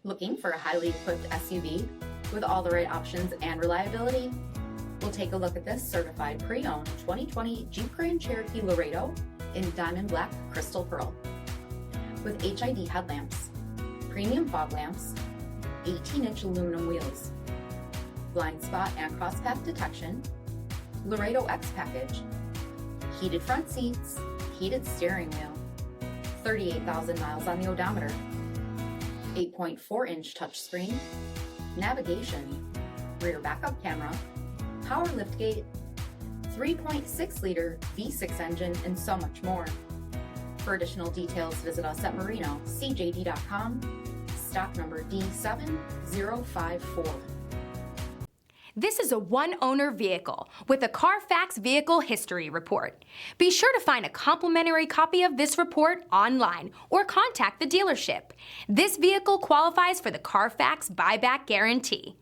Looking for a highly equipped SUV with all the right options and reliability? We'll take a look at this certified pre-owned 2020 Jeep Grand Cherokee Laredo in diamond black crystal pearl. With HID headlamps, premium fog lamps, 18-inch aluminum wheels, blind spot and crosspath detection, Laredo X package, heated front seats, heated steering wheel, 38,000 miles on the odometer, 8.4-inch touchscreen, navigation, rear backup camera, power liftgate, 3.6-liter V6 engine, and so much more. For additional details, visit us at Marino, cjd.com, stock number D7054. This is a one-owner vehicle with a CARFAX Vehicle History Report. Be sure to find a complimentary copy of this report online or contact the dealership. This vehicle qualifies for the CARFAX Buyback Guarantee.